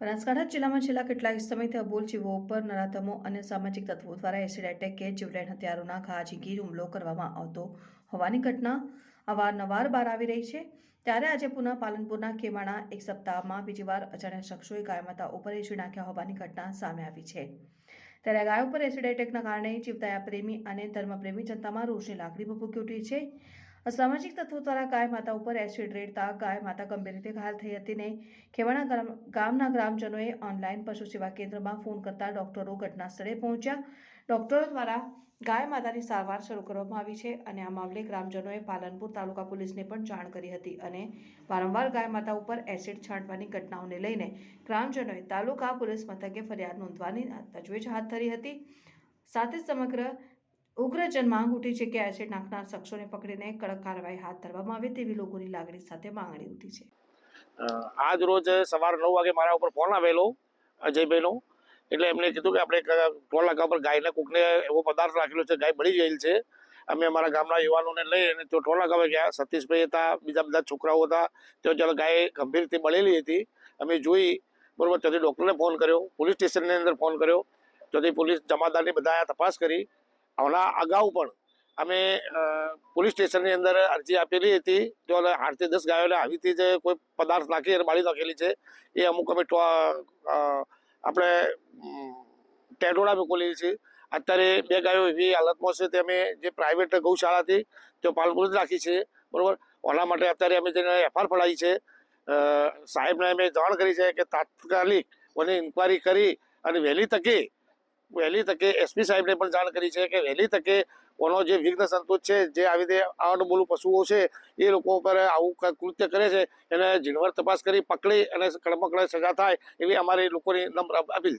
બનાસકાંઠા જિલ્લામાં છેલ્લા કેટલાક સમયથી અબોલ જીવો ઉપર નરાધમો અને સામાજિક તત્વો દ્વારા એસિડ એટેક કે જીવલેણ હથિયારોના ઘા ઝીંકી હુમલો કરવામાં આવતો હોવાની ઘટના અવારનવાર બહાર આવી રહી છે। ત્યારે આજે પુનઃ પાલનપુરના ખેમાણા એક સપ્તાહમાં બીજી વાર અજાણ્યા શખ્સોએ ગાય માતા ઉપર એસિડ નાખ્યા હોવાની ઘટના સામે આવી છે। ત્યારે ગાય ઉપર એસિડ એટેકના કારણે જીવદયા પ્રેમી અને ધર્મપ્રેમી જનતામાં રોષની લાગણી ભભૂકી ઉઠી છે। અસામાજિક તત્વો દ્વારા ગાય માતા ઉપર એસિડ રેડતા ગાય માતા ગંભીર રીતે ઘાયલ થઈ હતી ને ખેવાણા ગામના ગ્રામજનોએ ઓનલાઈન પશુ સેવા કેન્દ્રમાં ફોન કરતા ડોક્ટરો ઘટના સ્થળે પહોંચ્યા। ડોક્ટરો દ્વારા ગાય માતાની સારવાર શરૂ કરવામાં આવી છે અને આ મામલે ગ્રામજનોએ પાલનપુર તાલુકા પોલીસને પણ જાણ કરી હતી અને વારંવાર ગાય માતા ઉપર એસિડ છાંટવાની ઘટનાઓને લઈને ગ્રામજનોએ તાલુકા પોલીસ મથકે ફરિયાદ નોંધવાની તજવીજ હાથ ધરી હતી। સાથે સમગ્ર ઉગ્ર જનમાંગ ઉઠી છે કે એસિડ નાખનાર શખ્સોને પકડીને કડક કાર્યવાહી હાથ ધરવામાં આવે તેવી લોકોની લાગણી સાથે માંગણી ઉઠી છે। આજ રોજ સવારે 9 વાગે મારા ઉપર ફોન આવેલો અજયભાઈનો। એટલે એમને કીધું કે આપણે ટોલ નાકા પર ગાયને કોકને એવો પદાર્થ રાખેલો છે, ગાય બળી ગયેલ છે। અમે અમારા ગામના યુવાનોને લઈ અને તો ટોલ નાકા પર ગયા। સતીશભાઈ હતા, બીજા બધા છોકરાઓ હતા। તો ચાલો ગાય ગંભીર રીતે બળેલી હતી, અમે જોઈ બરોબર। ત્યાંથી ડૉક્ટરને ફોન કર્યો, પોલીસ સ્ટેશનની અંદર ફોન કર્યો, ત્યાંથી પોલીસ જમાદારની બધા તપાસ કરી। આના અગાઉ પણ અમે પોલીસ સ્ટેશનની અંદર અરજી આપેલી હતી। તો 8 થી 10 ગાયોને આવી રીતે જે કોઈ પદાર્થ નાખી બાળી નાખેલી છે એ અમુક અમે આપણે ટેટોડા મોકલેલી છે। અત્યારે 2 ગાયો એવી હાલતમાં છે તે અમે જે પ્રાઇવેટ ગૌશાળા હતી તે પાલનપુર જ રાખી છે બરાબર। ઓના માટે અત્યારે અમે જેને એફઆઈઆર ફડાવી છે, સાહેબને અમે જાણ કરી છે કે તાત્કાલિક ઓની ઇન્કવાયરી કરી અને વહેલી તકે એસપી સાહેબને પણ જાણ કરી છે કે વહેલી તકે ઓનો જે વિઘ્ન સંતોષ છે, જે આવી રીતે આડબોલું પશુઓ છે એ લોકો ઉપર આવું કૃત્ય કરે છે એને ઝીણવટ તપાસ કરી પકડી અને કડકમાં કડક સજા થાય એવી અમારી લોકોની નમ્ર અપીલ છે।